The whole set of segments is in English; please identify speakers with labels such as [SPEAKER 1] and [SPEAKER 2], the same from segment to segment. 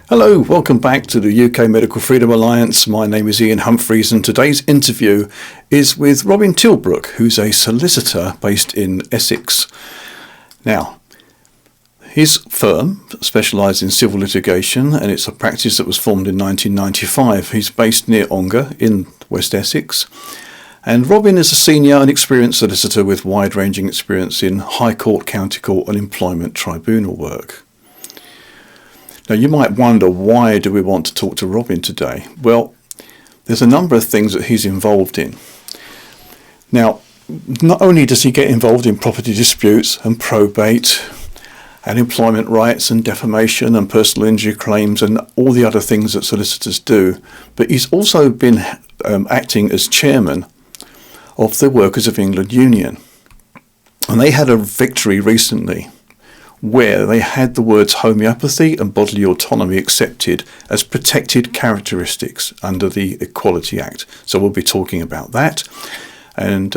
[SPEAKER 1] Hello, welcome back to the UK Medical Freedom Alliance. My name is Ian Humphreys, and today's interview is with Robin Tilbrook, who's a solicitor based in Essex. Now, his firm specialises in civil litigation, and it's a practice that was formed in 1995. He's based near Ongar in West Essex. And Robin is a senior and experienced solicitor with wide-ranging experience in High Court, County Court and Employment Tribunal work. Now, you might wonder, why do we want to talk to Robin today? Well, there's a number of things that he's involved in. Now, not only does he get involved in property disputes and probate and employment rights and defamation and personal injury claims and all the other things that solicitors do, but he's also been acting as chairman of the Workers of England Union. And they had a victory recently where they had the words homeopathy and bodily autonomy accepted as protected characteristics under the Equality Act. So we'll be talking about that, and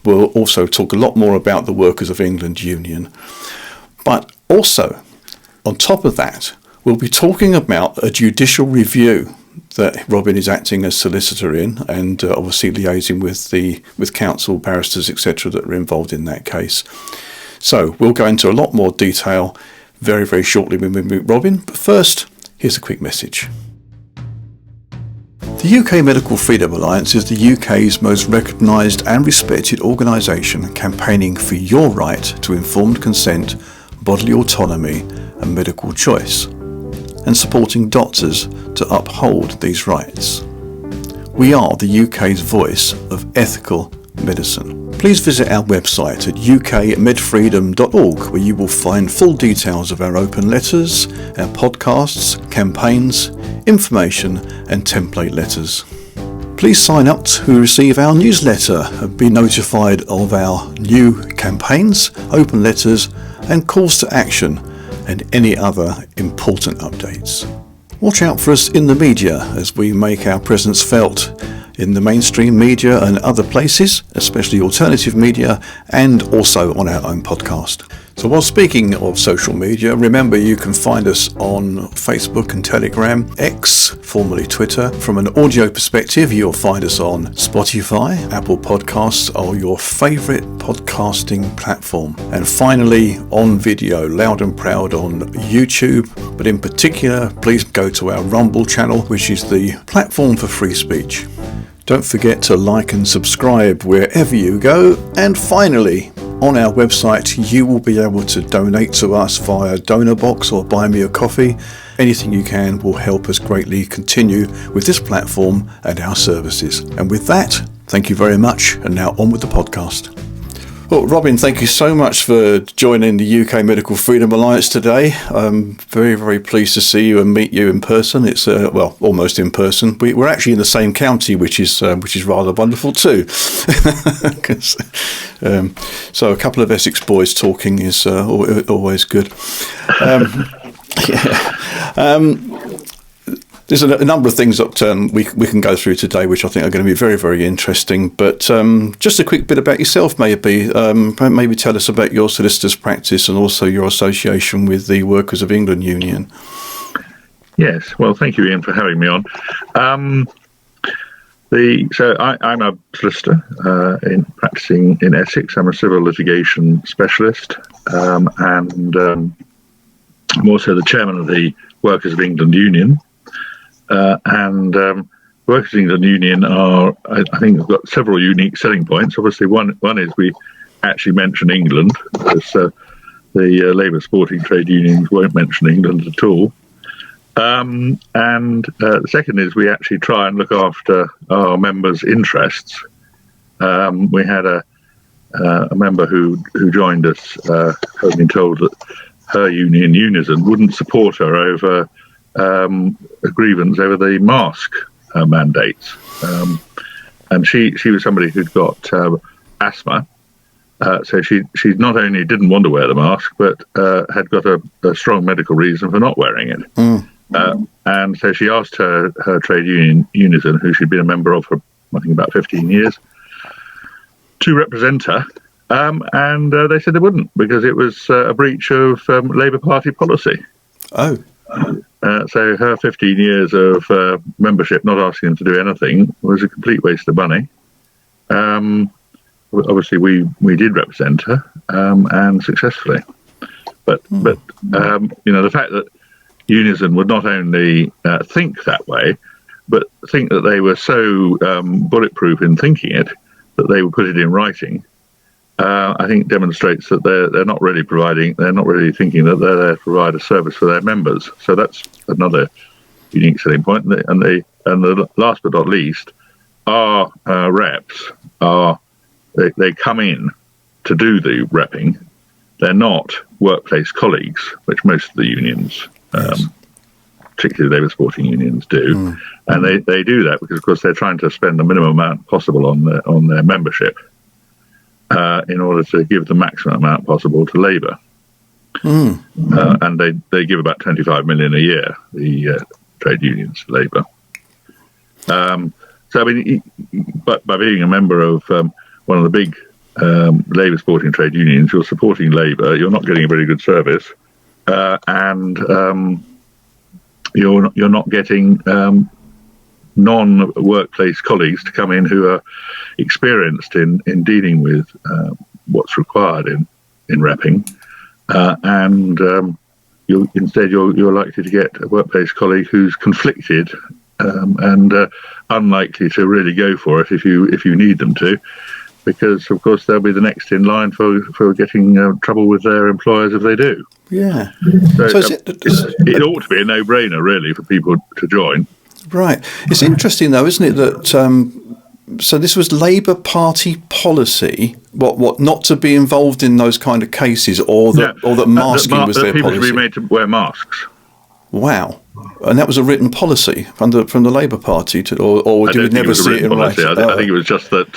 [SPEAKER 1] we'll also talk a lot more about the Workers of England Union. But also, on top of that, we'll be talking about a judicial review that Robin is acting as solicitor in, and obviously liaising with counsel, barristers, etc. that are involved in that case. So we'll go into a lot more detail very, very shortly when we meet Robin. But first, here's a quick message. The UK Medical Freedom Alliance is the UK's most recognised and respected organisation campaigning for your right to informed consent, bodily autonomy and medical choice, and supporting doctors to uphold these rights. We are the UK's voice of ethical medicine. Please visit our website at ukmedfreedom.org, where you will find full details of our open letters, our podcasts, campaigns, information and template letters. Please sign up to receive our newsletter and be notified of our new campaigns, open letters and calls to action and any other important updates. Watch out for us in the media as we make our presence felt in the mainstream media and other places, especially alternative media, and also on our own podcast. So while speaking of social media, remember you can find us on Facebook and Telegram, X, formerly Twitter. From an audio perspective, you'll find us on Spotify, Apple Podcasts, or your favourite podcasting platform. And finally, on video, loud and proud on YouTube. But in particular, please go to our Rumble channel, which is the platform for free speech. Don't forget to like and subscribe wherever you go. And finally, on our website, you will be able to donate to us via donor box or buy me a coffee. Anything you can will help us greatly continue with this platform and our services. And with that, thank you very much. And now on with the podcast. Well, Robin, thank you so much for joining the UK Medical Freedom Alliance today. I'm very, very pleased to see you and meet you in person. It's well, almost in person. We're actually in the same county, which is rather wonderful too. So a couple of Essex boys talking is always good. There's a number of things that we can go through today, which I think are going to be very, very interesting. But just a quick bit about yourself, maybe. Maybe tell us about your solicitor's practice and also your association with the Workers of England Union.
[SPEAKER 2] Yes, well, thank you, Ian, for having me on. So I'm a solicitor practicing in Essex. I'm a civil litigation specialist, and I'm also the chairman of the Workers of England Union. Workers of England Union are, I think, have got several unique selling points. Obviously, one is we actually mention England, because the Labour Sporting Trade Unions won't mention England at all. The second is we actually try and look after our members' interests. We had a member who joined us, having been told that her union, Unison, wouldn't support her over a grievance over the mask mandates, and she was somebody who'd got asthma, so she not only didn't want to wear the mask, but had got a strong medical reason for not wearing it. And so she asked her trade union, Unison, who she'd been a member of for I think about 15 years, to represent her, and they said they wouldn't, because it was a breach of Labour Party policy.
[SPEAKER 1] Oh.
[SPEAKER 2] So her 15 years of membership, not asking them to do anything, was a complete waste of money. Obviously, we did represent her, and successfully. But the fact that Unison would not only think that way, but think that they were so bulletproof in thinking it that they would put it in writing, I think demonstrates that they're not really thinking that they're there to provide a service for their members. So that's another unique selling point. And the last but not least, our reps they come in to do the repping. They're not workplace colleagues, which most of the unions, particularly labour supporting unions, do. And they do that because, of course, they're trying to spend the minimum amount possible on their membership in order to give the maximum amount possible to labour. And they give about 25 million a year, the trade unions to labour. So, I mean, but by being a member of one of the big labour supporting trade unions, you're supporting labour, you're not getting a very good service, and you're not getting non-workplace colleagues to come in who are experienced in dealing with what's required in repping, and you're likely to get a workplace colleague who's conflicted and unlikely to really go for it if you need them to, because of course they'll be the next in line for getting trouble with their employers if they do.
[SPEAKER 1] Yeah.
[SPEAKER 2] So it ought to be a no-brainer really for people to join. Right.
[SPEAKER 1] It's interesting though, isn't it, that so this was Labour Party policy, what not to be involved in those kind of cases, or that masking was their policy.
[SPEAKER 2] People should be made to wear masks.
[SPEAKER 1] Wow. And that was a written policy from the Labour Party, or did we never see it in writing?
[SPEAKER 2] I think it was just that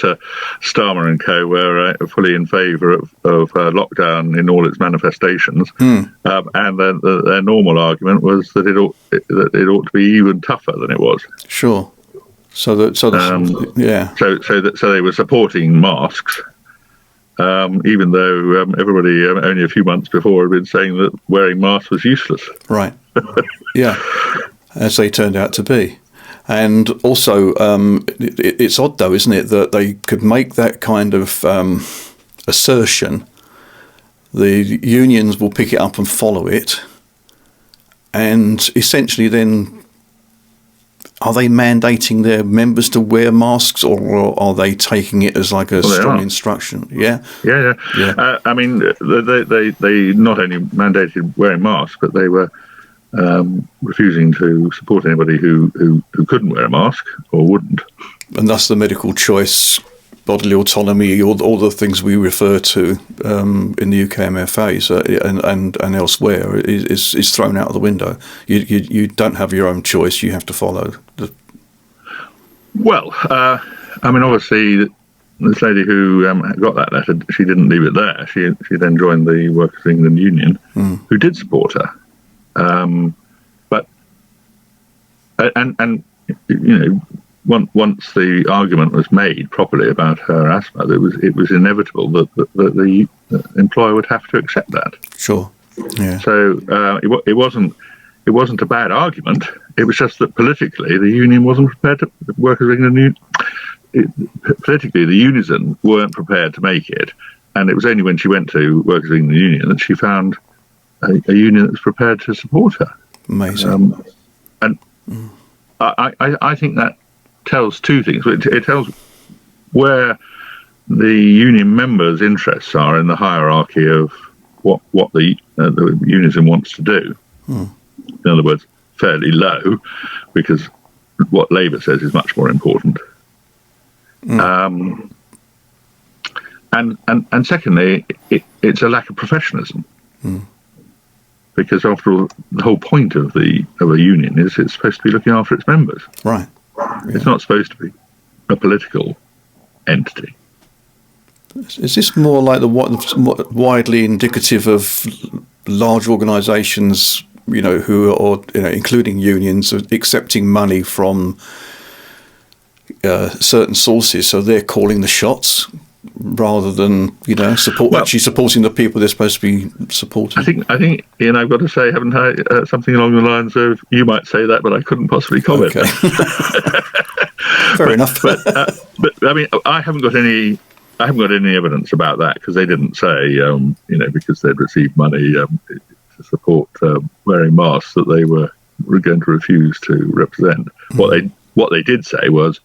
[SPEAKER 2] Starmer and co were fully in favour of lockdown in all its manifestations, and their normal argument was that it ought to be even tougher than it was.
[SPEAKER 1] Sure. So
[SPEAKER 2] they were supporting masks, even though everybody only a few months before had been saying that wearing masks was useless.
[SPEAKER 1] Right. Yeah, as they turned out to be. And also, it's odd though, isn't it, that they could make that kind of assertion. The unions will pick it up and follow it, and essentially then, are they mandating their members to wear masks, or are they taking it as like a strong instruction? Yeah.
[SPEAKER 2] I mean, they not only mandated wearing masks, but they were refusing to support anybody who couldn't wear a mask or wouldn't.
[SPEAKER 1] And thus the medical choice, bodily autonomy, all the things we refer to in the UK MFAs and elsewhere is thrown out of the window. You don't have your own choice. You have to follow the.
[SPEAKER 2] Well, I mean, obviously, this lady who got that letter, she didn't leave it there. She then joined the Workers' of England Union, who did support her. But once the argument was made properly about her asthma, it was inevitable that the employer would have to accept that.
[SPEAKER 1] Sure. Yeah.
[SPEAKER 2] So it wasn't a bad argument. It was just that politically the union wasn't prepared to. Workers of England politically the Unison weren't prepared to make it, and it was only when she went to Workers of England Union that she found a union that was prepared to support her.
[SPEAKER 1] Amazing.
[SPEAKER 2] I think that tells two things. It tells where the union members' interests are in the hierarchy of what the Unison wants to do. In other words, fairly low, because what Labour says is much more important. And secondly, it's a lack of professionalism. Because after all, the whole point of a union is it's supposed to be looking after its members.
[SPEAKER 1] Right.
[SPEAKER 2] It's not supposed to be a political entity.
[SPEAKER 1] Is this more like widely indicative of large organisations, who are, including unions, accepting money from certain sources, so they're calling the shots rather than actually supporting the people they're supposed to be supporting.
[SPEAKER 2] I think, Ian, I've got to say, haven't I, something along the lines of, you might say that, but I couldn't possibly comment.
[SPEAKER 1] Okay. Fair enough.
[SPEAKER 2] but I mean, I haven't got any evidence about that, because they didn't say, because they'd received money to support wearing masks, that they were going to refuse to represent. Mm. What they did say was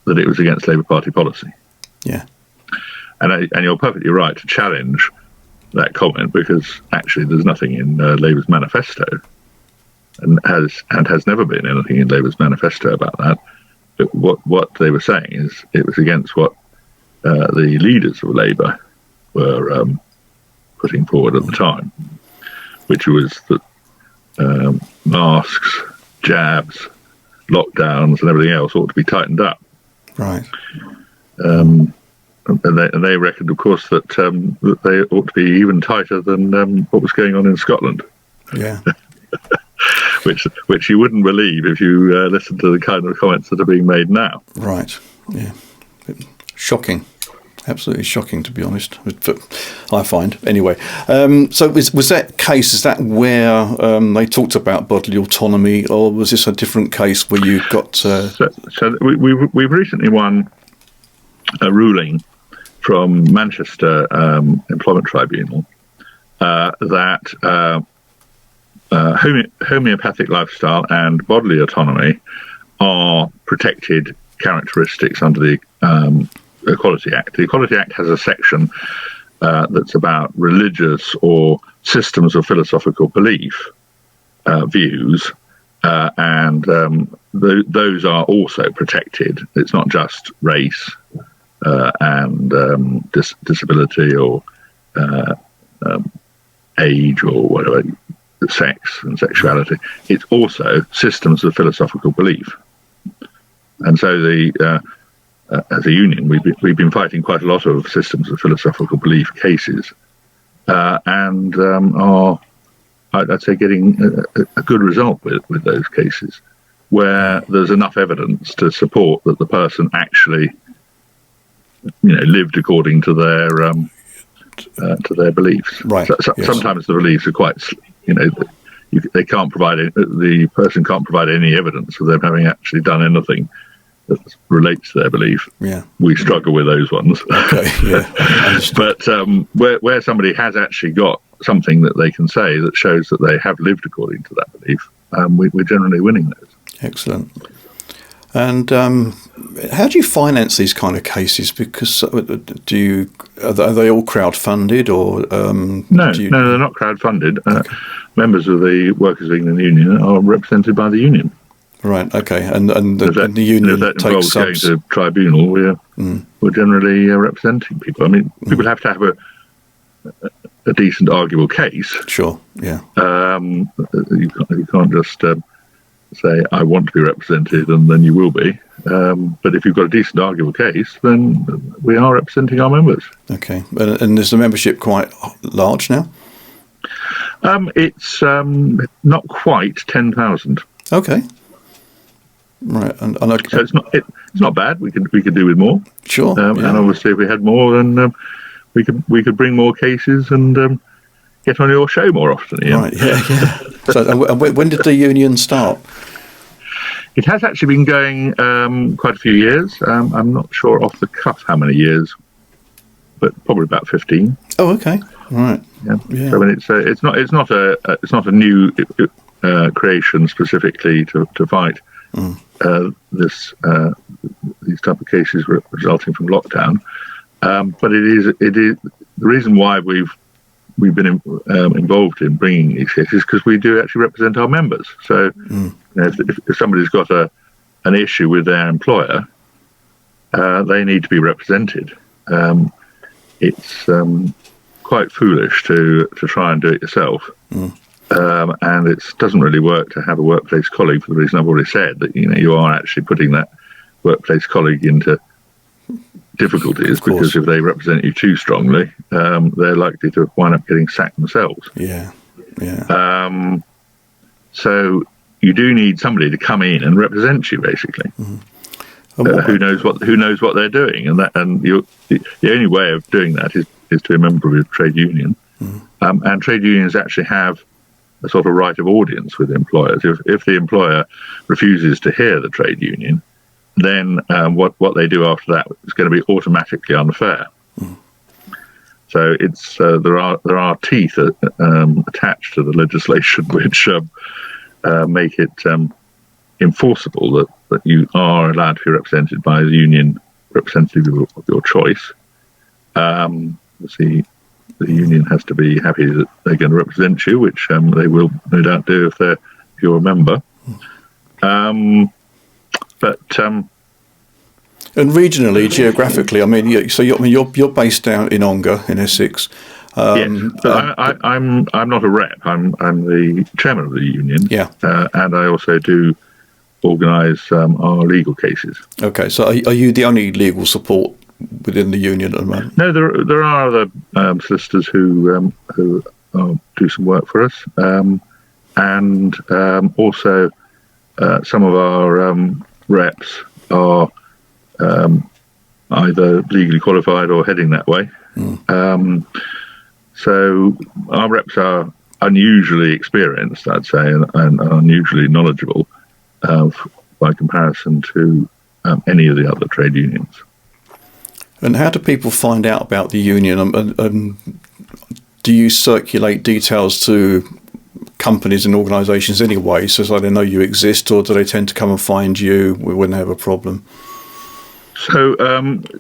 [SPEAKER 2] that it was against Labour Party policy.
[SPEAKER 1] Yeah.
[SPEAKER 2] And you're perfectly right to challenge that comment, because actually there's nothing in Labour's manifesto, and has never been anything in Labour's manifesto about that. But what they were saying is it was against what the leaders of Labour were putting forward at the time, which was that masks, jabs, lockdowns and everything else ought to be tightened up.
[SPEAKER 1] Right.
[SPEAKER 2] And they reckoned, of course, that they ought to be even tighter than what was going on in Scotland.
[SPEAKER 1] Yeah.
[SPEAKER 2] which you wouldn't believe if you listen to the kind of comments that are being made now.
[SPEAKER 1] Right. Yeah. Shocking. Absolutely shocking, to be honest. I find anyway. So was that case? Is that where they talked about bodily autonomy, or was this a different case where you got? So
[SPEAKER 2] we've recently won a ruling from Manchester Employment Tribunal that homeopathic lifestyle and bodily autonomy are protected characteristics under the Equality Act. The Equality Act has a section that's about religious or systems of philosophical belief views, and those are also protected. It's not just race and disability or age or whatever, sex and sexuality. It's also systems of philosophical belief. And so as a union, we've been fighting quite a lot of systems of philosophical belief cases, and are, I'd say, getting a good result with those cases, where there's enough evidence to support that the person actually, lived according to their beliefs.
[SPEAKER 1] Right. Yes.
[SPEAKER 2] Sometimes the beliefs are quite, they can't provide the person can't provide any evidence of them having actually done anything that relates to their belief.
[SPEAKER 1] Yeah,
[SPEAKER 2] we struggle with those ones.
[SPEAKER 1] Okay, yeah.
[SPEAKER 2] But where somebody has actually got something that they can say that shows that they have lived according to that belief, we're generally winning those.
[SPEAKER 1] Excellent. And how do you finance these kind of cases? Because are they all crowd-funded, or
[SPEAKER 2] No, they're not crowd-funded. Okay. Members of the Workers' England Union are represented by the union.
[SPEAKER 1] Right. Okay. And the union
[SPEAKER 2] if that
[SPEAKER 1] takes
[SPEAKER 2] involves going to tribunal, we're generally representing people. I mean, people have to have a decent arguable case.
[SPEAKER 1] Sure. Yeah.
[SPEAKER 2] You can't just say I want to be represented and then you will be. But if you've got a decent arguable case, then we are representing our members.
[SPEAKER 1] Okay. And is the membership quite large now?
[SPEAKER 2] It's not quite 10,000.
[SPEAKER 1] Okay. Right,
[SPEAKER 2] so it's not bad. We could do with more.
[SPEAKER 1] Sure, yeah.
[SPEAKER 2] And obviously, if we had more, then we could bring more cases and get on your show more often. Yeah.
[SPEAKER 1] Right, yeah. So, when did the union start?
[SPEAKER 2] It has actually been going quite a few years. I'm not sure off the cuff how many years, but probably about 15.
[SPEAKER 1] Oh, okay, right.
[SPEAKER 2] Yeah. So I mean, it's not a new creation specifically to fight. These type of cases resulting from lockdown, but it is the reason why we've been involved in bringing these cases, because we do actually represent our members. So if somebody's got an issue with their employer, they need to be represented. It's quite foolish to try and do it yourself. And it doesn't really work to have a workplace colleague, for the reason I've already said, that you are actually putting that workplace colleague into difficulties, because if they represent you too strongly, they're likely to wind up getting sacked themselves.
[SPEAKER 1] Yeah.
[SPEAKER 2] So you do need somebody to come in and represent you, basically. who knows what they're doing, and the only way of doing that is to be a member of a trade union, and trade unions actually have a sort of right of audience with employers. If the employer refuses to hear the trade union, then what they do after that is going to be automatically unfair. So it's there are teeth attached to the legislation which make it enforceable that you are allowed to be represented by the union representative of your choice. The union has to be happy that they're going to represent you, which they will no doubt do if you're a member.
[SPEAKER 1] And regionally, geographically, I mean, you're based down in Ongar in Essex.
[SPEAKER 2] Yes, but I'm not a rep. I'm the chairman of the union.
[SPEAKER 1] Yeah,
[SPEAKER 2] and I also do organise our legal cases.
[SPEAKER 1] Okay, so are you the only legal support within the union at the moment?
[SPEAKER 2] No, there are other solicitors who do some work for us, and also some of our reps are either legally qualified or heading that way. So our reps are unusually experienced, I'd say, and unusually knowledgeable by comparison to any of the other trade unions.
[SPEAKER 1] And how do people find out about the union? Do you circulate details to companies and organisations anyway, so they know you exist, or do they tend to come and find you when they have a problem? So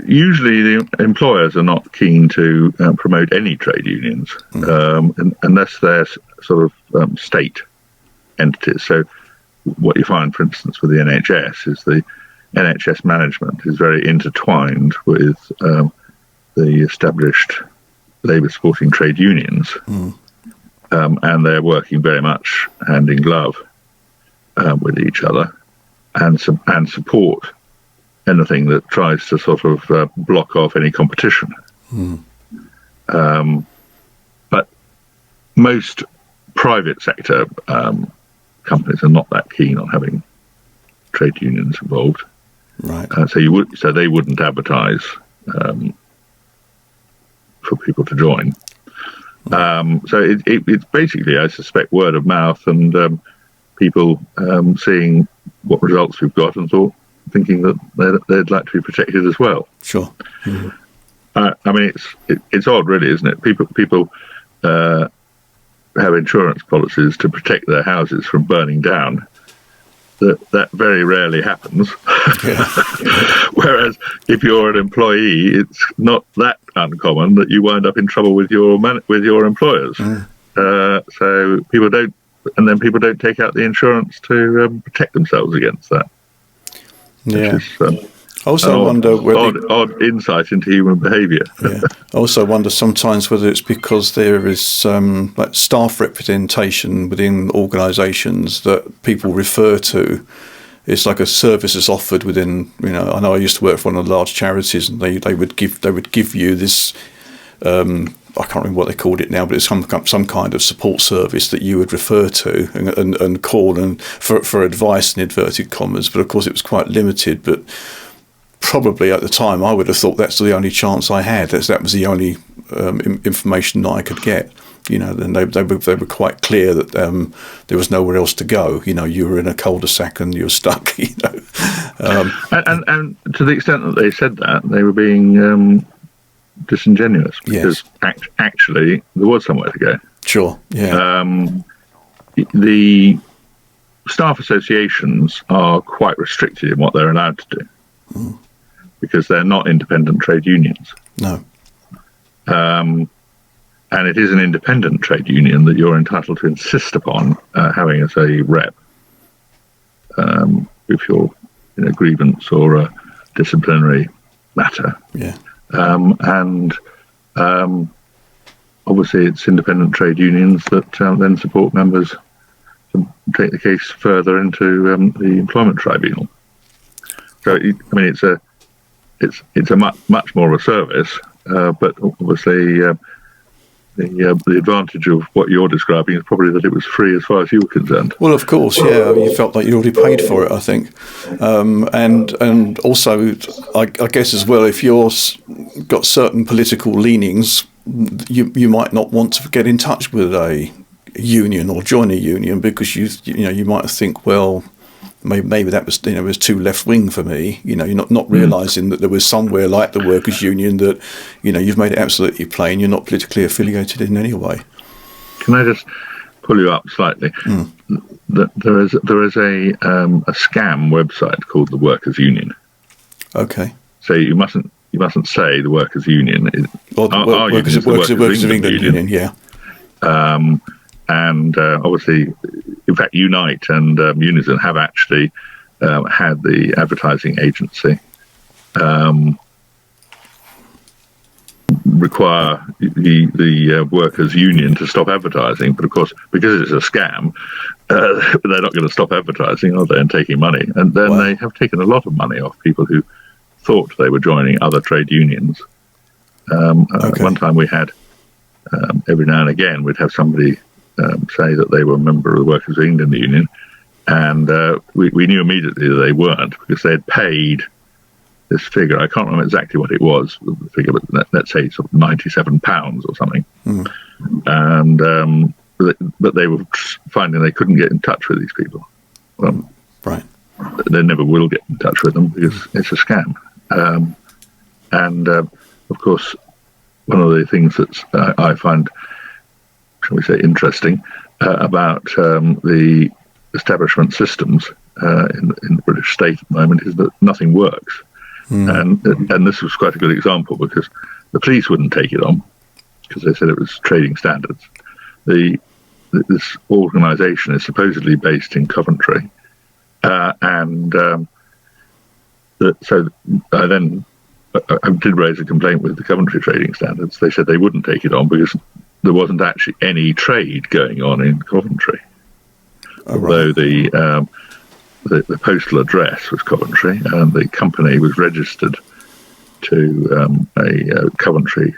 [SPEAKER 2] usually the employers are not keen to promote any trade unions unless they're sort of state entities. So what you find, for instance, with the NHS is the NHS management is very intertwined with the established labour supporting trade unions, and they're working very much hand in glove with each other and support anything that tries to sort of block off any competition. But most private sector companies are not that keen on having trade unions involved.
[SPEAKER 1] Right.
[SPEAKER 2] So they wouldn't advertise for people to join. So it's basically, I suspect, word of mouth and people seeing what results we've got and thinking that they'd like to be protected as well.
[SPEAKER 1] Sure.
[SPEAKER 2] I mean, it's odd, really, isn't it? People have insurance policies to protect their houses from burning down. That very rarely happens. Whereas if you're an employee, it's not that uncommon that you wind up in trouble with your employers. So people don't take out the insurance to protect themselves against that.
[SPEAKER 1] Yeah.
[SPEAKER 2] Which is,
[SPEAKER 1] I also wonder whether
[SPEAKER 2] odd insight into human behaviour.
[SPEAKER 1] Yeah. I also wonder sometimes whether it's because there is like staff representation within organisations that people refer to. It's like a service is offered within. I know I used to work for one of the large charities, and they would give you this. I can't remember what they called it now, but it's some kind of support service that you would refer to and call and for advice in inverted commas. But of course, it was quite limited. But probably at the time, I would have thought that's the only chance I had. That was the only information that I could get. Then they were quite clear that there was nowhere else to go. You were in a cul-de-sac and you were stuck.
[SPEAKER 2] And to the extent that they said that, they were being disingenuous because actually there was somewhere to go.
[SPEAKER 1] Sure. Yeah.
[SPEAKER 2] The staff associations are quite restricted in what they're allowed to do because they're not independent trade unions.
[SPEAKER 1] No.
[SPEAKER 2] And it is an independent trade union that you're entitled to insist upon having as a rep if you're in a grievance or a disciplinary matter.
[SPEAKER 1] Yeah.
[SPEAKER 2] And obviously it's independent trade unions that then support members to take the case further into the employment tribunal. So it's a much more of a service, but obviously the advantage of what you're describing is probably that it was free as far as you were concerned.
[SPEAKER 1] Well, of course, yeah. You felt like you already paid for it, I think, and also, I guess as well, if you're got certain political leanings, you might not want to get in touch with a union or join a union because you might think, well, maybe that was was too left wing for me. You're not realising that there was somewhere like the workers' union that you've made it absolutely plain you're not politically affiliated in any way.
[SPEAKER 2] Can I just pull you up slightly? There is a scam website called the Workers' Union. Okay. So you mustn't say the Workers' Union. Our
[SPEAKER 1] Workers of England Union, yeah.
[SPEAKER 2] And obviously, in fact, Unite and Unison have actually had the advertising agency require the workers' union to stop advertising. But of course, because it's a scam, they're not going to stop advertising, are they, and taking money. And then they have taken a lot of money off people who thought they were joining other trade unions. One time we had, every now and again, we'd have somebody say that they were a member of the Workers' of England Union, and we knew immediately that they weren't because they had paid this figure. I can't remember exactly what it was, the figure, but let's say sort of £97 or something. And but they were finding they couldn't get in touch with these people.
[SPEAKER 1] Right.
[SPEAKER 2] They never will get in touch with them because it's a scam. And of course, one of the things that I find, shall we say, interesting about the establishment systems in the British state at the moment is that nothing works. And this was quite a good example because the police wouldn't take it on because they said it was trading standards. This organisation is supposedly based in Coventry, so I did raise a complaint with the Coventry trading standards. They said they wouldn't take it on because there wasn't actually any trade going on in Coventry. Although the postal address was Coventry and the company was registered to a Coventry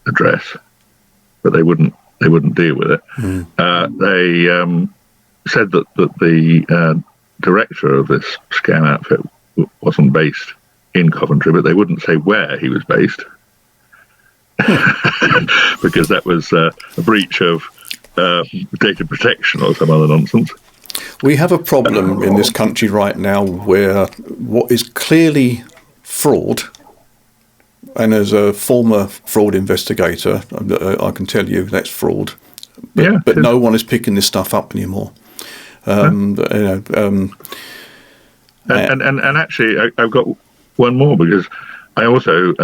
[SPEAKER 2] address, but they wouldn't deal with it. They said that the director of this scam outfit wasn't based in Coventry, but they wouldn't say where he was based because that was a breach of data protection or some other nonsense.
[SPEAKER 1] We have a problem in this country right now where what is clearly fraud, and as a former fraud investigator, I can tell you that's fraud, but no one is picking this stuff up anymore.
[SPEAKER 2] And actually, I've got one more because I also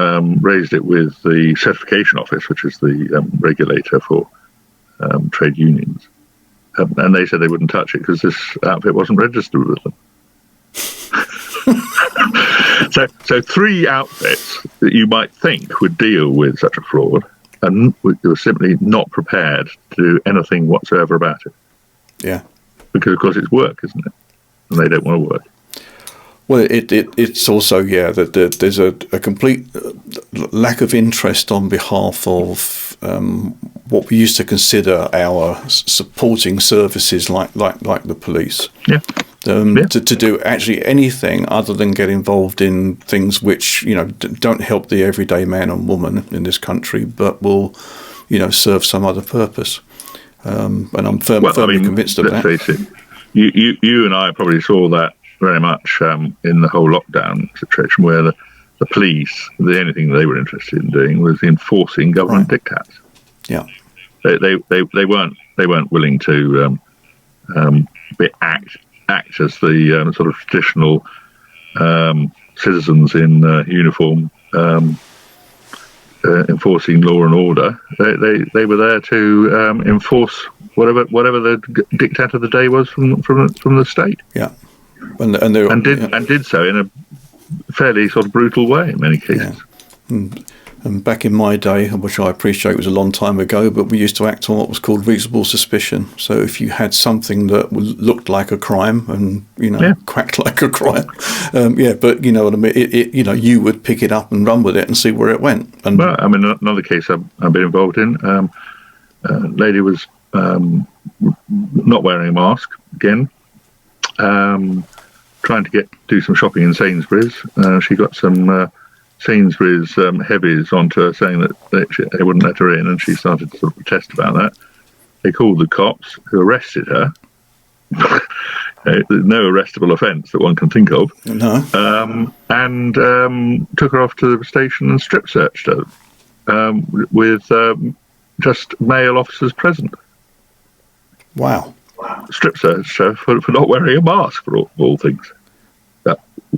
[SPEAKER 2] raised it with the Certification Office, which is the regulator for trade unions. And they said they wouldn't touch it because this outfit wasn't registered with them. So 3 outfits that you might think would deal with such a fraud and were simply not prepared to do anything whatsoever about it.
[SPEAKER 1] Yeah.
[SPEAKER 2] Because, of course, it's work, isn't it? And they don't want to work.
[SPEAKER 1] Well, it's also, that there's a complete lack of interest on behalf of what we used to consider our supporting services like the police. To do actually anything other than get involved in things which, don't help the everyday man and woman in this country, but will, serve some other purpose. And I'm firmly convinced of that.
[SPEAKER 2] Let's face it, you and I probably saw that very much in the whole lockdown situation where the police, the only thing they were interested in doing was enforcing government diktats.
[SPEAKER 1] Yeah.
[SPEAKER 2] They weren't willing to act as the sort of traditional citizens in uniform enforcing law and order. They were there to enforce whatever the diktat of the day was from the state.
[SPEAKER 1] Yeah.
[SPEAKER 2] And did so in a fairly sort of brutal way in many cases.
[SPEAKER 1] Yeah. And back in my day, which I appreciate was a long time ago, but we used to act on what was called reasonable suspicion. So if you had something that looked like a crime and, quacked like a crime, but you know what I mean, you would pick it up and run with it and see where it went. And
[SPEAKER 2] well, I mean, another case I've been involved in, a lady was not wearing a mask, again, trying to do some shopping in Sainsbury's. She got some Sainsbury's heavies onto her, saying that they wouldn't let her in, and she started to sort of protest about that. They called the cops, who arrested her. No arrestable offence that one can think of.
[SPEAKER 1] No.
[SPEAKER 2] And took her off to the station and strip searched her with just male officers present.
[SPEAKER 1] Wow.
[SPEAKER 2] Strip searched her for not wearing a mask, for all things.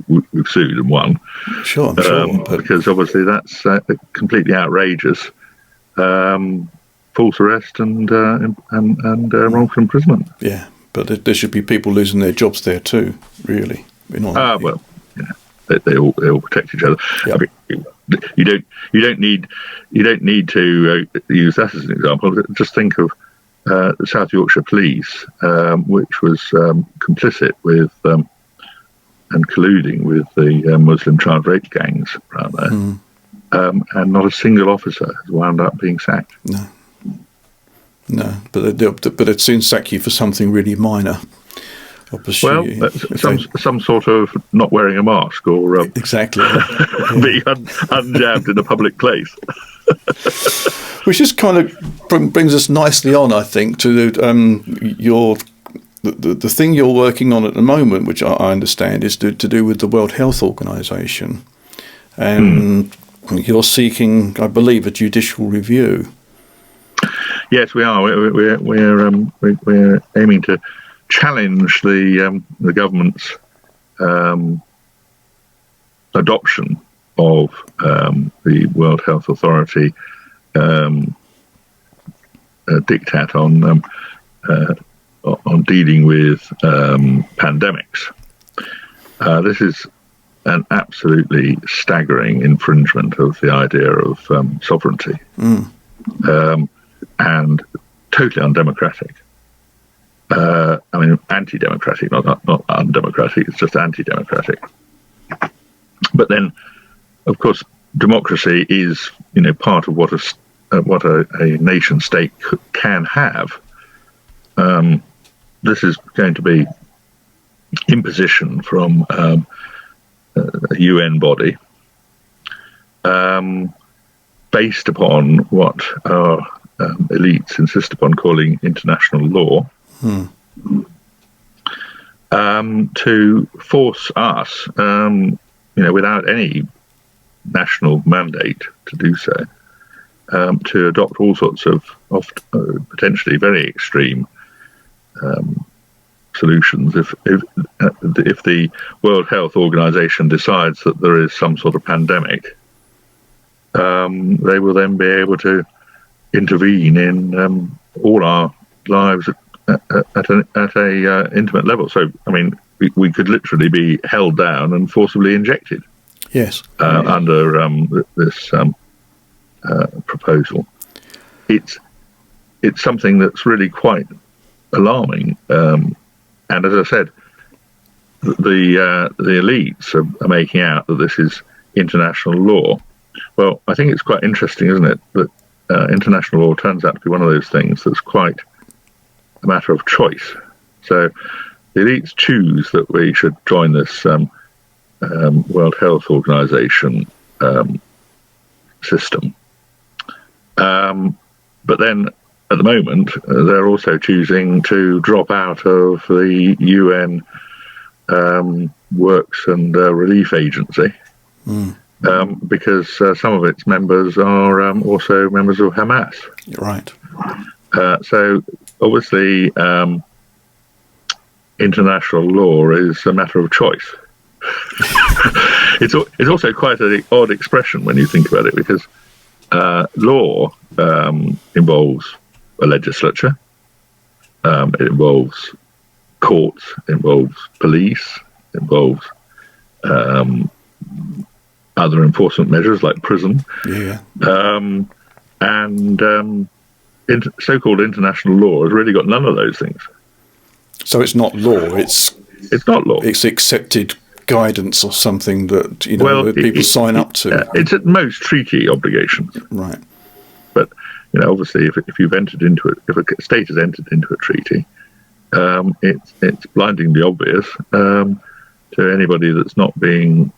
[SPEAKER 2] We've sued and won.
[SPEAKER 1] Sure,
[SPEAKER 2] because obviously that's completely outrageous. False arrest and wrongful imprisonment.
[SPEAKER 1] Yeah, but there should be people losing their jobs there too, really.
[SPEAKER 2] Well, they all protect each other.
[SPEAKER 1] Yeah.
[SPEAKER 2] I mean, you don't need to use that as an example. Just think of the South Yorkshire Police, which was complicit with and colluding with the Muslim child rape gangs around there, and not a single officer has wound up being sacked. No, but they'd soon sack you for something really minor. Obviously, well, some sort of not wearing a mask or
[SPEAKER 1] exactly
[SPEAKER 2] being unjabbed in a public place.
[SPEAKER 1] Which just kind of brings us nicely on, I think, to the thing you're working on at the moment, which I understand is to do with the World Health Organization, and you're seeking, I believe, a judicial review.
[SPEAKER 2] Yes, we are. We're aiming to challenge the government's adoption of the World Health Authority diktat on dealing with pandemics. This is an absolutely staggering infringement of the idea of sovereignty, and totally undemocratic. I mean, anti-democratic, not undemocratic. It's just anti-democratic. But then, of course, democracy is, part of what a nation state can have. This is going to be imposition from a UN body based upon what our elites insist upon calling international law, to force us, without any national mandate to do so, to adopt all sorts of potentially very extreme solutions. If the World Health Organization decides that there is some sort of pandemic, they will then be able to intervene in all our lives at a intimate level. So, I mean, we could literally be held down and forcibly injected.
[SPEAKER 1] Yes.
[SPEAKER 2] Under this proposal. It's something that's really quite alarming. And as I said, the elites are making out that this is international law. Well, I think it's quite interesting, isn't it, that international law turns out to be one of those things that's quite a matter of choice. So the elites choose that we should join this World Health Organization system. But then at the moment, they're also choosing to drop out of the UN Works and Relief Agency because some of its members are also members of Hamas.
[SPEAKER 1] Right.
[SPEAKER 2] So obviously, international law is a matter of choice. It's also quite an odd expression when you think about it, because law involves a legislature, it involves courts, it involves police, it involves other enforcement measures like prison,
[SPEAKER 1] Yeah.
[SPEAKER 2] and so-called international law has really got none of those things.
[SPEAKER 1] So it's not law. It's
[SPEAKER 2] not law.
[SPEAKER 1] It's accepted guidance or something that that people sign up to.
[SPEAKER 2] It's at most treaty obligations.
[SPEAKER 1] Right.
[SPEAKER 2] But obviously, if you've entered into it, if a state has entered into a treaty, it's blindingly obvious to anybody that's not being,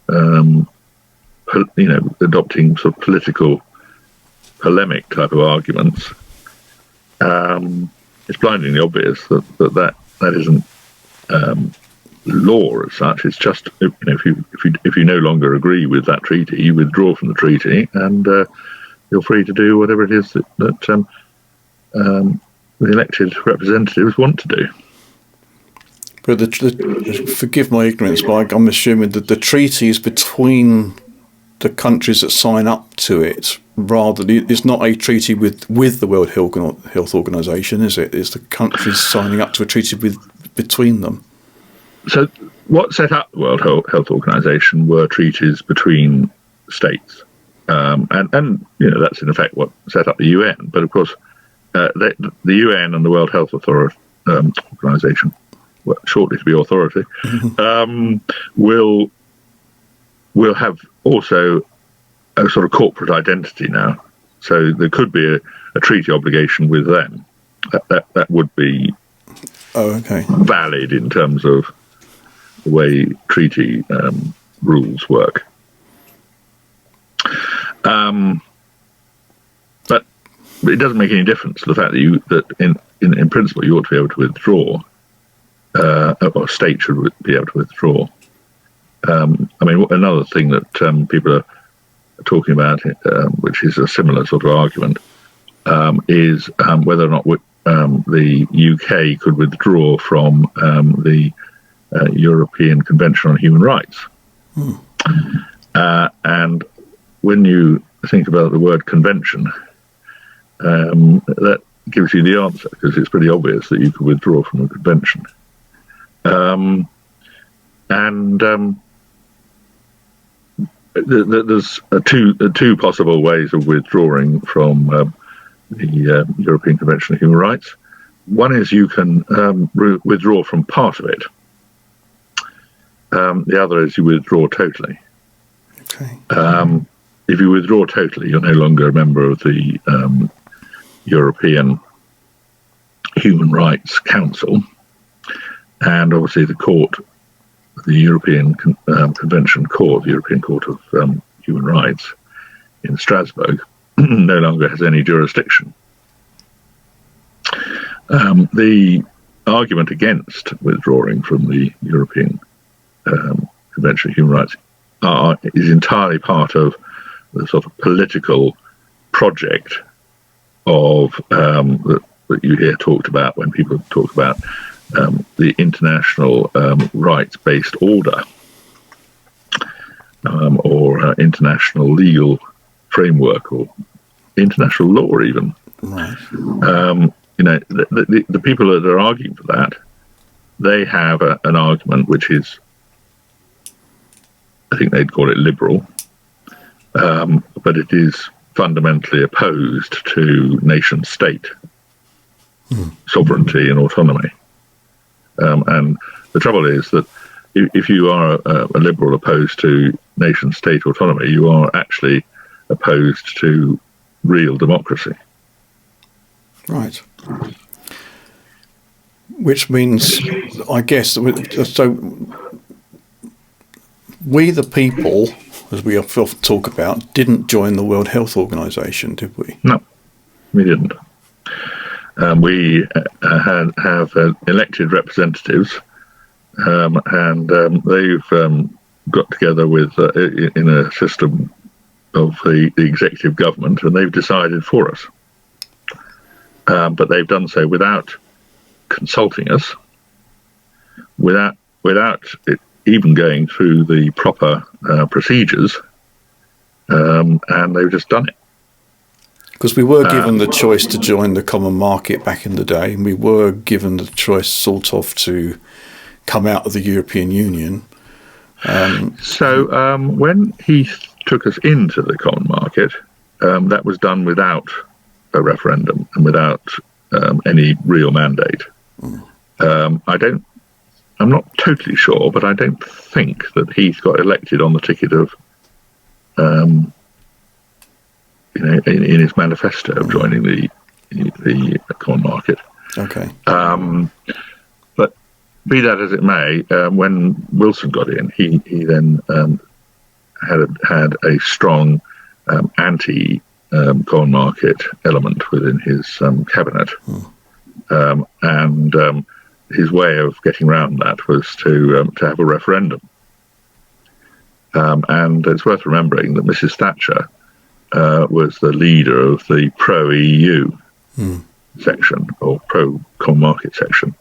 [SPEAKER 2] adopting sort of political polemic type of arguments. It's blindingly obvious that isn't law as such. It's just if you no longer agree with that treaty, you withdraw from the treaty, and you're free to do whatever it is that the elected representatives want to do.
[SPEAKER 1] But forgive my ignorance, but I'm assuming that the treaty is between the countries that sign up to it. Rather, it's not a treaty with the World Health Organization, is it? It's the countries signing up to a treaty between them.
[SPEAKER 2] So what set up the World Health Organization were treaties between states, and that's in effect what set up the UN. But of course, the UN and the World Health Organization, shortly to be authority, will have also a sort of corporate identity now. So there could be a treaty obligation with them. That would be valid in terms of the way treaty rules work. But it doesn't make any difference to the fact that in principle you ought to be able to withdraw, or a state should be able to withdraw. Another thing that people are talking about, which is a similar sort of argument, is whether or not the UK could withdraw from the European Convention on Human Rights. And when you think about the word convention, that gives you the answer, because it's pretty obvious that you could withdraw from a convention. There's two possible ways of withdrawing from the European Convention on Human Rights. One is you can withdraw from part of it. The other is you withdraw totally.
[SPEAKER 1] Okay.
[SPEAKER 2] If you withdraw totally, you're no longer a member of the European Human Rights Council, and obviously the court, the European Convention Court, the European Court of Human Rights in Strasbourg, no longer has any jurisdiction. The argument against withdrawing from the European Convention of Human Rights is entirely part of the sort of political project of that you hear talked about when people talk about the international rights-based order, or international legal framework, or international law even.
[SPEAKER 1] Right.
[SPEAKER 2] The people that are arguing for that, they have an argument which is, I think they'd call it liberal, but it is fundamentally opposed to nation-state sovereignty and autonomy. And the trouble is that if you are a liberal opposed to nation-state autonomy, you are actually opposed to real democracy.
[SPEAKER 1] Right. Which means, I guess, so we the people, as we often talk about, didn't join the World Health Organization, did we?
[SPEAKER 2] No, we didn't. We have elected representatives, and they've got together with in a system of the executive government, and they've decided for us. But they've done so without consulting us, without it even going through the proper procedures, and they've just done it.
[SPEAKER 1] Because we were given the choice to join the common market back in the day, and we were given the choice sort of to come out of the European Union.
[SPEAKER 2] So when Heath took us into the common market, that was done without a referendum and without any real mandate. I'm not totally sure, but I don't think that Heath got elected on the ticket of, in his manifesto of joining the common market.
[SPEAKER 1] Okay.
[SPEAKER 2] But be that as it may, when Wilson got in, he then had a strong anti-common market element within his cabinet, and his way of getting around that was to have a referendum. And it's worth remembering that Mrs. Thatcher was the leader of the pro-EU section, or pro-common market section,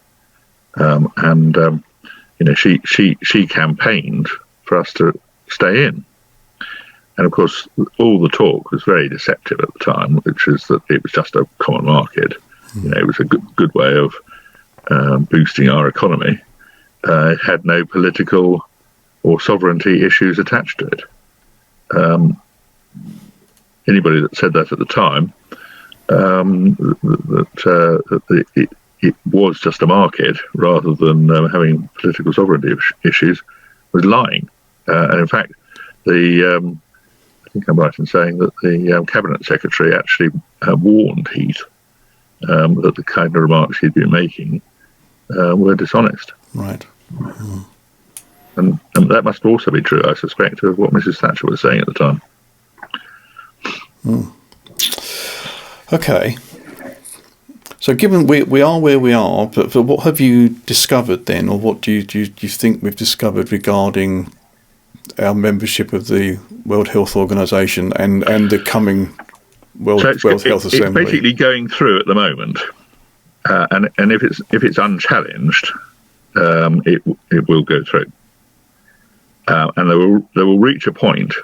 [SPEAKER 2] she campaigned for us to stay in. And of course, all the talk was very deceptive at the time, which is that it was just a common market. It was a good way of boosting our economy. It had no political or sovereignty issues attached to it. Anybody that said that at the time, it was just a market rather than having political sovereignty issues, was lying. And in fact, I think I'm right in saying that the Cabinet Secretary actually warned Heath that the kind of remarks he'd been making were dishonest.
[SPEAKER 1] Right.
[SPEAKER 2] And that must also be true, I suspect, of what Mrs. Thatcher was saying at the time.
[SPEAKER 1] Okay. So given we are where we are, but what have you discovered then, or what do you think we've discovered regarding our membership of the World Health Organization and the coming World Health Assembly?
[SPEAKER 2] It's basically going through at the moment, and if it's unchallenged, it will go through, and there will reach a point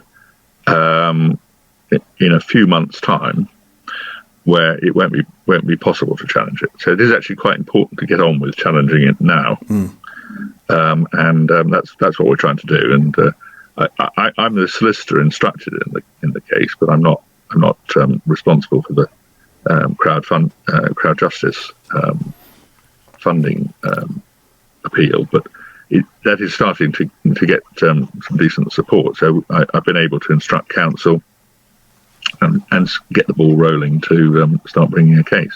[SPEAKER 2] in a few months' time where it won't be possible to challenge it. So it is actually quite important to get on with challenging it now, and that's what we're trying to do. And I'm the solicitor instructed in the case, but I'm not responsible for the crowd justice funding appeal. But that is starting to get some decent support. So I've been able to instruct counsel and get the ball rolling to start bringing a case.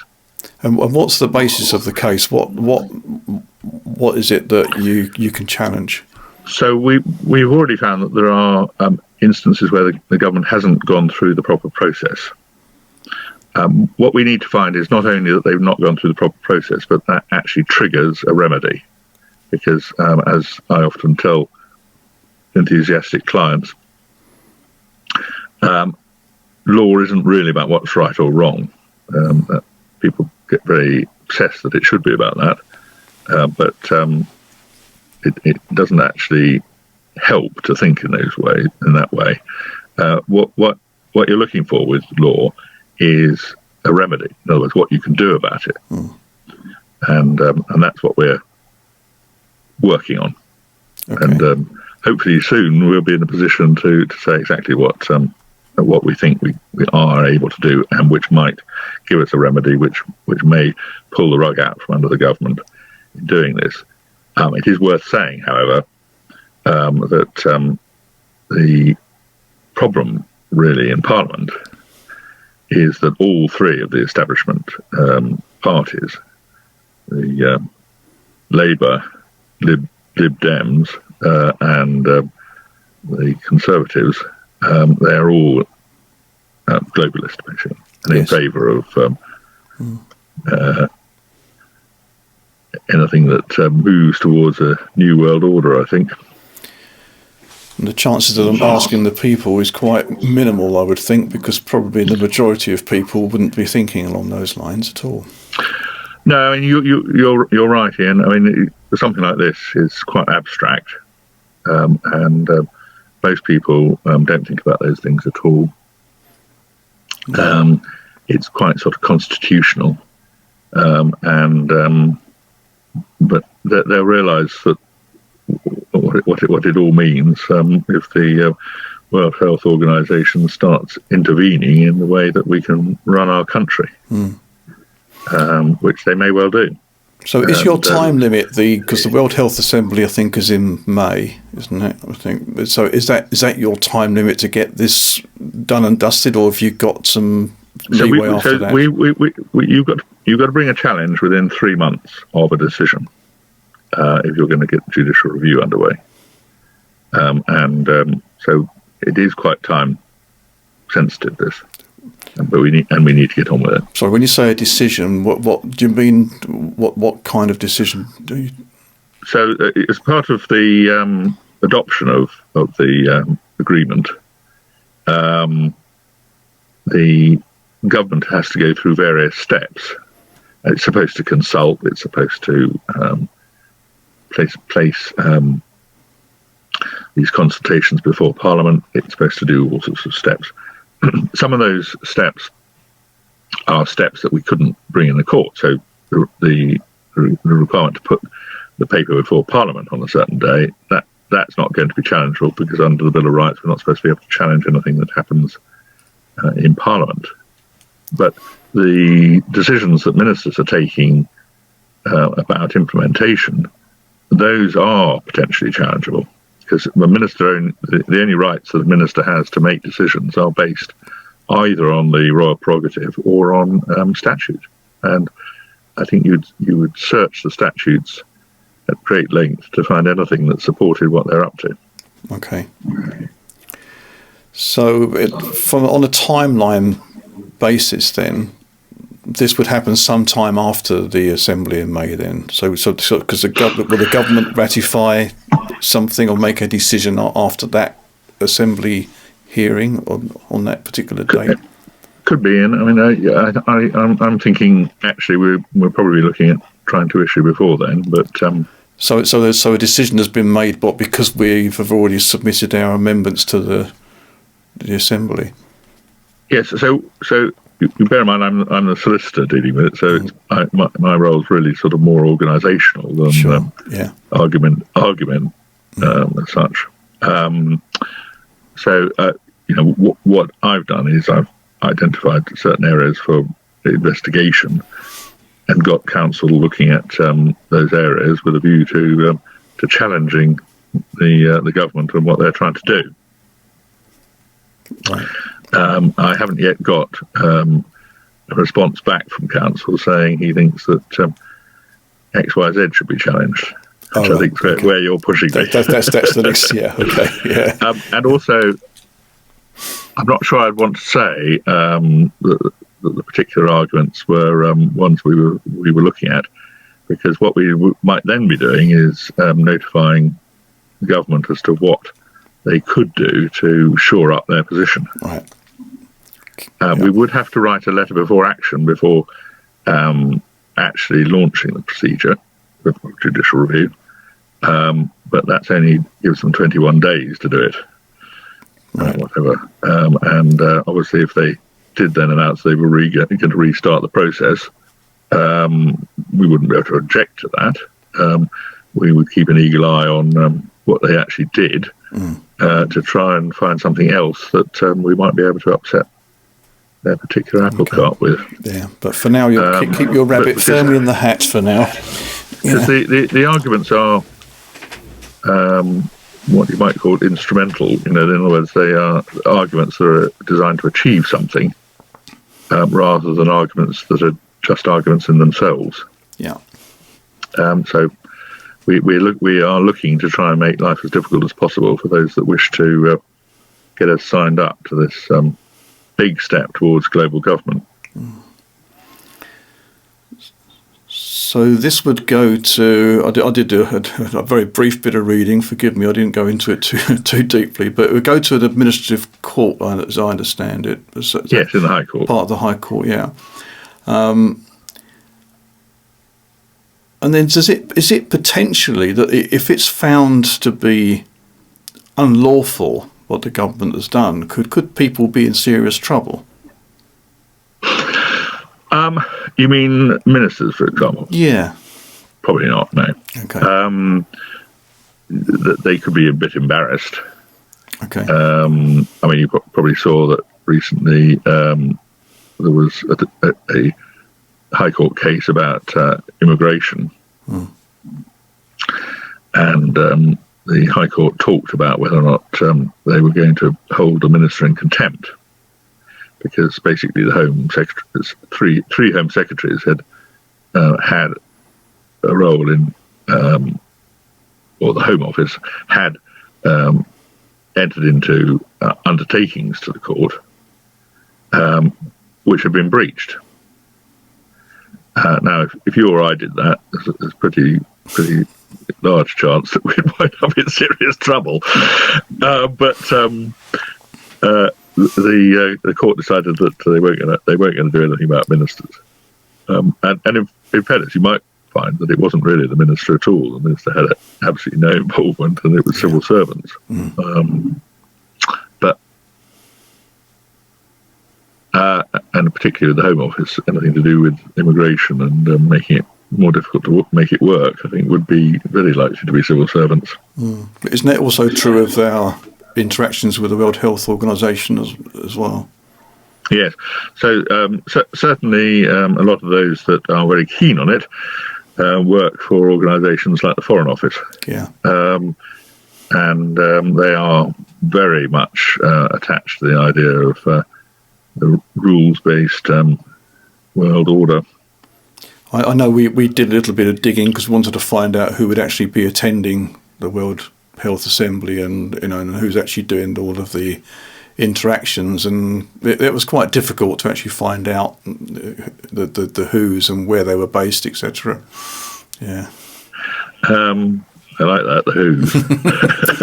[SPEAKER 1] And what's the basis of the case? What is it that you can challenge?
[SPEAKER 2] So we've already found that there are instances where the government hasn't gone through the proper process. What we need to find is not only that they've not gone through the proper process, but that actually triggers a remedy. Because as I often tell enthusiastic clients, law isn't really about what's right or wrong. People get very obsessed that it should be about that, but it doesn't actually help to think in that way. What you're looking for with law is a remedy. In other words, what you can do about it, and that's what we're working on. Okay. And hopefully soon we'll be in a position to say exactly what we think we are able to do, and which might give us a remedy which may pull the rug out from under the government in doing this. It is worth saying, however, that the problem really in Parliament is that all three of the establishment parties, the Labour, Lib Dems and the Conservatives, they are all globalist, basically, and in favour of anything that moves towards a new world order, I think.
[SPEAKER 1] And the chances of them asking the people is quite minimal, I would think, because probably the majority of people wouldn't be thinking along those lines at all.
[SPEAKER 2] No, I mean, you're right, Ian. I mean, something like this is quite abstract, and most people don't think about those things at all. It's quite sort of constitutional, but they'll realise that what it all means if the World Health Organization starts intervening in the way that we can run our country, which they may well do.
[SPEAKER 1] So is your time limit because the World Health Assembly, I think, is in May, isn't it? I think so. Is that your time limit to get this done and dusted, or have you got some leeway after that?
[SPEAKER 2] You've got to bring a challenge within 3 months of a decision if you're going to get judicial review underway, so it is quite time sensitive. This. But we need to get on with it.
[SPEAKER 1] So when you say a decision, what do you mean? What kind of decision do you?
[SPEAKER 2] So as part of the adoption of the agreement, the government has to go through various steps. It's supposed to consult. It's supposed to place these consultations before Parliament. It's supposed to do all sorts of steps. Some of those steps are steps that we couldn't bring in the court. So the requirement to put the paper before Parliament on a certain day, that's not going to be challengeable, because under the Bill of Rights we're not supposed to be able to challenge anything that happens in Parliament. But the decisions that ministers are taking about implementation, those are potentially challengeable. Because the only rights that the minister has to make decisions are based either on the royal prerogative or on statute. And I think you would search the statutes at great length to find anything that supported what they're up to.
[SPEAKER 1] Okay. So on a timeline basis then, this would happen sometime after the Assembly in May then. So because will the government ratify something or make a decision after that Assembly hearing on that particular date?
[SPEAKER 2] Could be, and I mean, I'm thinking actually we're probably looking at trying to issue before then, but.
[SPEAKER 1] So a decision has been made, but because we have already submitted our amendments to the Assembly. Yes.
[SPEAKER 2] So you bear in mind I'm the solicitor dealing with it, so my role is really sort of more organisational than argument as such. What I've done is I've identified certain areas for investigation and got counsel looking at those areas with a view to challenging the government and what they're trying to do.
[SPEAKER 1] Right.
[SPEAKER 2] I haven't yet got a response back from counsel saying he thinks that XYZ should be challenged. Which I think is where you're pushing me.
[SPEAKER 1] That's the next. Yeah. Okay. Yeah.
[SPEAKER 2] And also, I'm not sure I'd want to say that the particular arguments were ones we were looking at, because what we might then be doing is notifying the government as to what they could do to shore up their position.
[SPEAKER 1] Right.
[SPEAKER 2] We would have to write a letter before action before actually launching the procedure of judicial review, but that's only gives them 21 days to do it.
[SPEAKER 1] Right.
[SPEAKER 2] Whatever. Obviously, if they did then announce they were going to restart the process, we wouldn't be able to object to that. We would keep an eagle eye on what they actually did to try and find something else that we might be able to upset their particular apple cart with.
[SPEAKER 1] Yeah, but for now, you'll keep your rabbit firmly in the hat for now.
[SPEAKER 2] Because the arguments are what you might call instrumental. In other words, they are arguments that are designed to achieve something, rather than arguments that are just arguments in themselves.
[SPEAKER 1] Yeah.
[SPEAKER 2] So we are looking to try and make life as difficult as possible for those that wish to get us signed up to this big step towards global government.
[SPEAKER 1] So this would go to, I did a very brief bit of reading, forgive me, I didn't go into it too deeply, but it would go to an administrative court, as I understand it. So
[SPEAKER 2] yes, in the High Court.
[SPEAKER 1] Part of the High Court, yeah. And then is it potentially that if it's found to be unlawful, what the government has done, could people be in serious trouble?
[SPEAKER 2] You mean ministers, for example?
[SPEAKER 1] Yeah.
[SPEAKER 2] Probably not, no.
[SPEAKER 1] Okay.
[SPEAKER 2] They could be a bit embarrassed.
[SPEAKER 1] Okay.
[SPEAKER 2] I mean, you probably saw that recently there was a High Court case about immigration, and the High Court talked about whether or not they were going to hold the minister in contempt, because basically the Home Secretaries, three Home Secretaries had had a role in, or the Home Office had entered into undertakings to the court, which had been breached. Now, if you or I did that, there's a pretty large chance that we'd wind up in serious trouble. But the court decided that they weren't going to do anything about ministers. And in fairness, you might find that it wasn't really the minister at all. The minister had absolutely no involvement, and it was civil servants. And particularly the Home Office, anything to do with immigration and making it more difficult to make it work, I think would be very likely to be civil servants.
[SPEAKER 1] But isn't it also true of our interactions with the World Health Organization as well?
[SPEAKER 2] Yes. So certainly a lot of those that are very keen on it work for organisations like the Foreign Office.
[SPEAKER 1] Yeah.
[SPEAKER 2] And they are very much attached to the idea of the rules-based world order.
[SPEAKER 1] I know we did a little bit of digging because we wanted to find out who would actually be attending the World Health Assembly, and and who's actually doing all of the interactions, and it was quite difficult to actually find out the who's and where they were based, etc. Yeah.
[SPEAKER 2] I like that, the who's.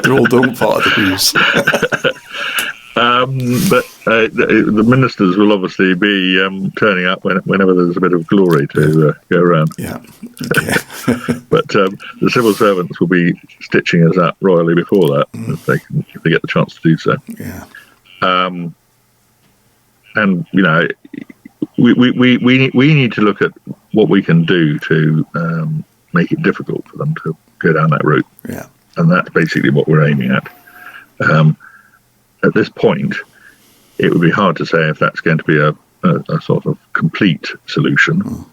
[SPEAKER 1] They're all part of the who's.
[SPEAKER 2] But the ministers will obviously be turning up whenever there's a bit of glory to go around.
[SPEAKER 1] Yeah.
[SPEAKER 2] But the civil servants will be stitching us up royally before that, if they get the chance to do so.
[SPEAKER 1] Yeah.
[SPEAKER 2] And we need to look at what we can do to make it difficult for them to go down that route.
[SPEAKER 1] Yeah.
[SPEAKER 2] And that's basically what we're aiming at. At this point, it would be hard to say if that's going to be a sort of complete solution.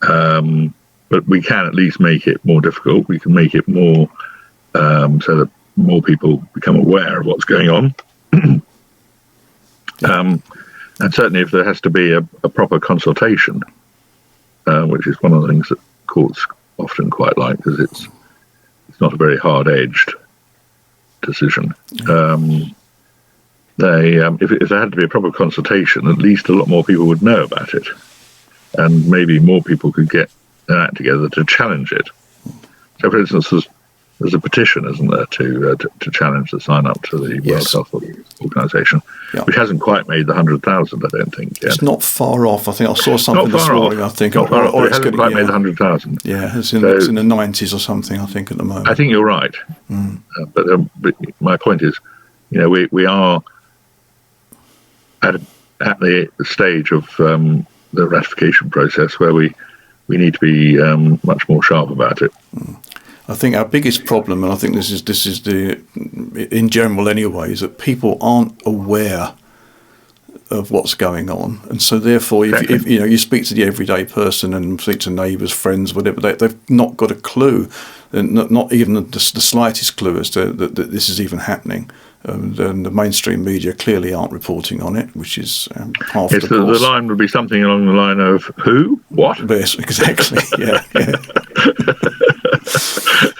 [SPEAKER 2] But we can at least make it more difficult. We can make it more so that more people become aware of what's going on. And certainly if there has to be a proper consultation, which is one of the things that courts often quite like, because it's not a very hard-edged decision. If there had to be a proper consultation, at least a lot more people would know about it, and maybe more people could get their act together to challenge it. So, for instance, there's a petition, isn't there, to challenge the sign up to the World Health Organization, which hasn't quite made the 100,000, I don't think. Yet.
[SPEAKER 1] It's not far off. I think I saw something this morning. I think,
[SPEAKER 2] it hasn't quite made the 100,000.
[SPEAKER 1] Yeah, it's in the 90s or something, I think, at the moment.
[SPEAKER 2] I think you're right. But my point is, we are at the stage of the ratification process where we need to be much more sharp about it.
[SPEAKER 1] I think our biggest problem, and I think this is in general anyway, is that people aren't aware of what's going on, and so therefore, if you speak to the everyday person and speak to neighbours, friends, whatever, they've not got a clue, and not even the slightest clue as to that this is even happening. And the mainstream media clearly aren't reporting on it, which is half the course.
[SPEAKER 2] The line would be something along the line of who, what?
[SPEAKER 1] Yes, exactly. Yeah.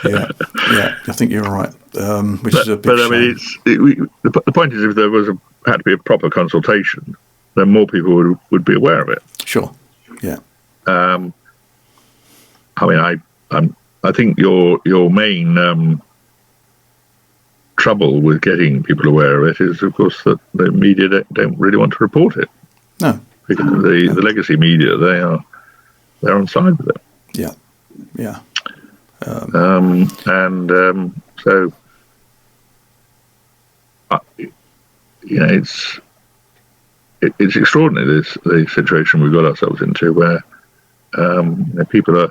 [SPEAKER 1] Yeah. I think you're right. Which is a big shame.
[SPEAKER 2] The point is, if there had to be a proper consultation, then more people would be aware of it.
[SPEAKER 1] Sure. Yeah.
[SPEAKER 2] I think your main trouble with getting people aware of it is, of course, that the media don't really want to report it.
[SPEAKER 1] No,
[SPEAKER 2] because the legacy media, they're on side with it.
[SPEAKER 1] Yeah.
[SPEAKER 2] So it's extraordinary, the situation we've got ourselves into, where people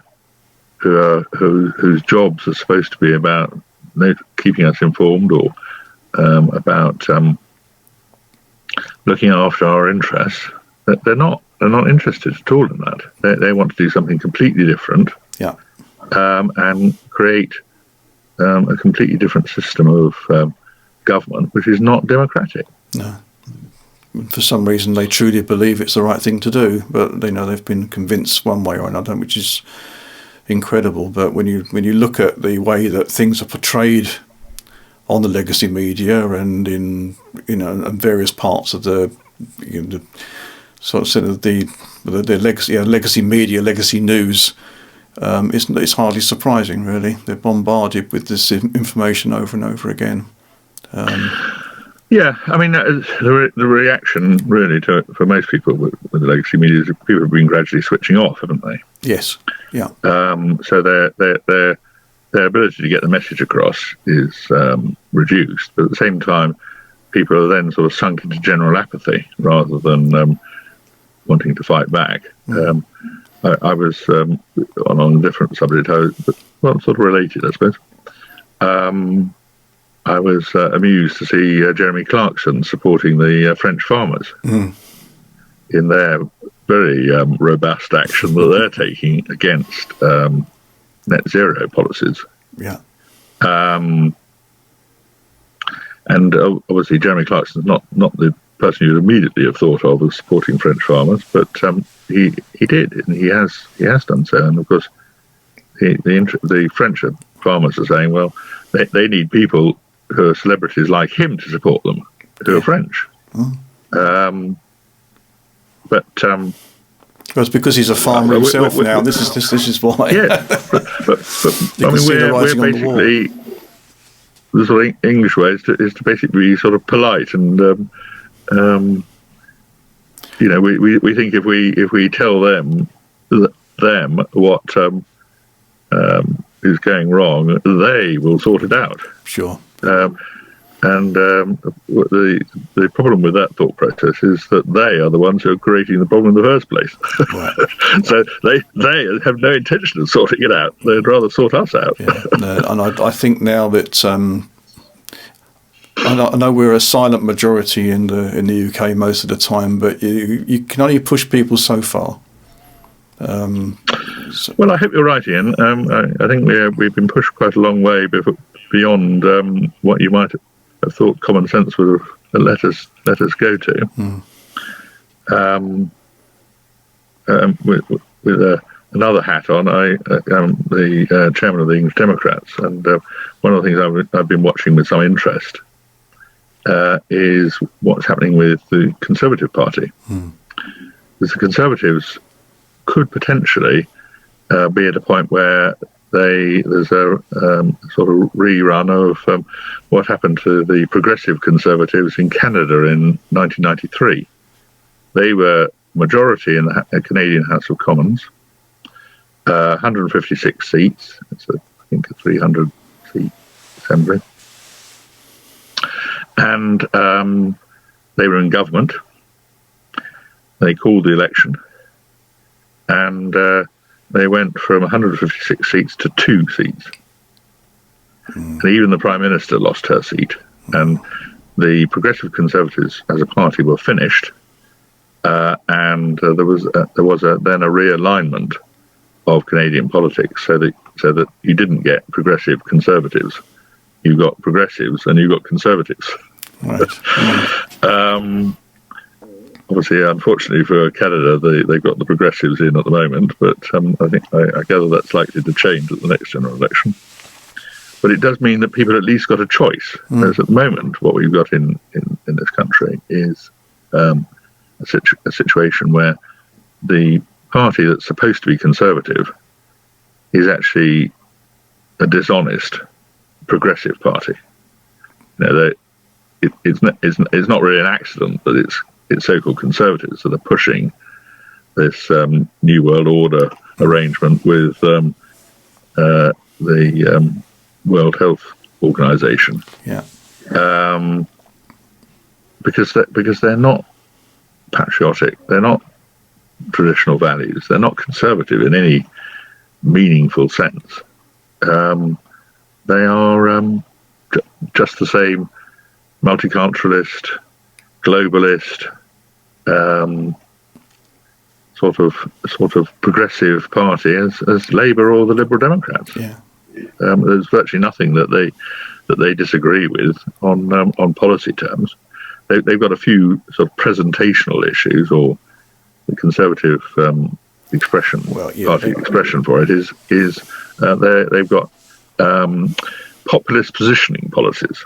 [SPEAKER 2] whose jobs are supposed to be about keeping us informed or about looking after our interests, they're not interested at all in that. They want to do something completely different,
[SPEAKER 1] Yeah.
[SPEAKER 2] And create a completely different system of government, which is not democratic.
[SPEAKER 1] No. For some reason, they truly believe it's the right thing to do, but they've been convinced one way or another, which is incredible. But when you look at the way that things are portrayed on the legacy media and in and various parts of the sort of the legacy media, legacy news, it's hardly surprising, really. They're bombarded with this information over and over again.
[SPEAKER 2] Yeah, I mean, the reaction really for most people with the legacy media is people have been gradually switching off, haven't they?
[SPEAKER 1] Yes. Yeah.
[SPEAKER 2] So their ability to get the message across is reduced, but at the same time, people are then sort of sunk into general apathy rather than wanting to fight back. I was on a different subject, sort of related, I suppose. I was amused to see Jeremy Clarkson supporting the French farmers in their very robust action that they're taking against net zero policies.
[SPEAKER 1] Yeah.
[SPEAKER 2] And obviously Jeremy Clarkson's not the person you'd immediately have thought of as supporting French farmers, but he did, and he has done so. And of course, the French farmers are saying, well, they need people who are celebrities like him to support them, who are French. But
[SPEAKER 1] well, it's because he's a farmer himself now. This is why.
[SPEAKER 2] Yeah, but I mean, we're basically the sort of English way is to basically be sort of polite, and we think if we tell them what is going wrong, they will sort it out.
[SPEAKER 1] Sure.
[SPEAKER 2] The problem with that thought process is that they are the ones who are creating the problem in the first place. Right. So they have no intention of sorting it out. They'd rather sort us out.
[SPEAKER 1] Yeah. No, and I think now that I know we're a silent majority in the UK most of the time, but you can only push people so far.
[SPEAKER 2] Well, I hope you're right, Ian. I think we've been pushed quite a long way beyond what you might have thought common sense would have let us go to. With another hat on, I am the chairman of the English Democrats, and one of the things I've been watching with some interest is what's happening with the Conservative Party. Because the Conservatives could potentially be at a point where there's a sort of rerun of what happened to the Progressive Conservatives in Canada in 1993. They were majority in the Canadian House of Commons, 156 seats. It's I think a 300-seat assembly. And they were in government. They called the election, and they went from 156 seats to 2 seats. And even the Prime Minister lost her seat. And the Progressive Conservatives as a party were finished, and there was then a realignment of Canadian politics, so that you didn't get Progressive Conservatives. You got Progressives and you got Conservatives.
[SPEAKER 1] Right.
[SPEAKER 2] Obviously, unfortunately for Canada, they've got the Progressives in at the moment, but I gather that's likely to change at the next general election. But it does mean that people at least got a choice. Whereas at the moment, what we've got in this country is a situation where the party that's supposed to be conservative is actually a dishonest progressive party. It's not really an accident that it's so-called conservatives that are pushing this New World Order arrangement with the World Health Organization.
[SPEAKER 1] Yeah.
[SPEAKER 2] Because they're not patriotic, they're not traditional values, they're not conservative in any meaningful sense. They are just the same multiculturalist, globalist, sort of progressive party as Labour or the Liberal Democrats.
[SPEAKER 1] Yeah.
[SPEAKER 2] There's virtually nothing that they disagree with on policy terms. They've got a few sort of presentational issues, or the Conservative expression, party expression for it is they've got populist positioning policies,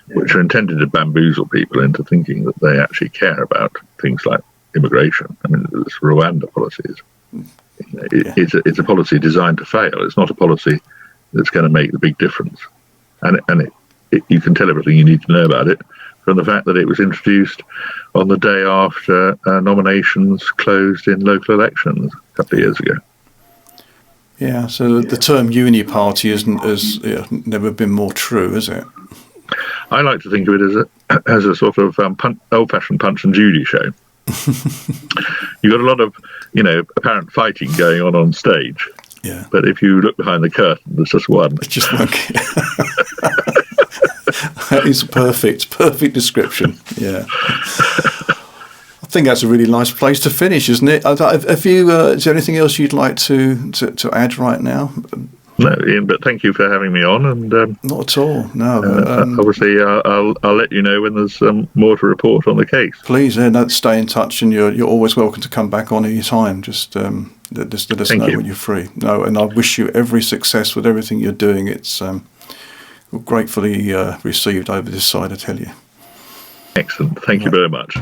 [SPEAKER 2] which are intended to bamboozle people into thinking that they actually care about things like immigration. I mean, this Rwanda policy it's a policy designed to fail. It's not a policy that's going to make the big difference, and you can tell everything you need to know about it from the fact that it was introduced on the day after nominations closed in local elections a couple of years ago.
[SPEAKER 1] Yeah, so the term uni party has never been more true, is it?
[SPEAKER 2] I like to think of it as a sort of old-fashioned Punch and Judy show. You've got a lot of, apparent fighting going on stage.
[SPEAKER 1] Yeah.
[SPEAKER 2] But if you look behind the curtain, there's just one.
[SPEAKER 1] It's just one. That is a perfect description. Yeah. I think that's a really nice place to finish, isn't it? Have you? Is there anything else you'd like to add right now?
[SPEAKER 2] No, Ian, but thank you for having me on. And
[SPEAKER 1] not at all. No.
[SPEAKER 2] Obviously, I'll let you know when there's more to report on the case.
[SPEAKER 1] Please, stay in touch, and you're always welcome to come back on any time. Just let us know when you're free. No, and I wish you every success with everything you're doing. It's gratefully received over this side, I tell you.
[SPEAKER 2] Excellent. Thank you very much.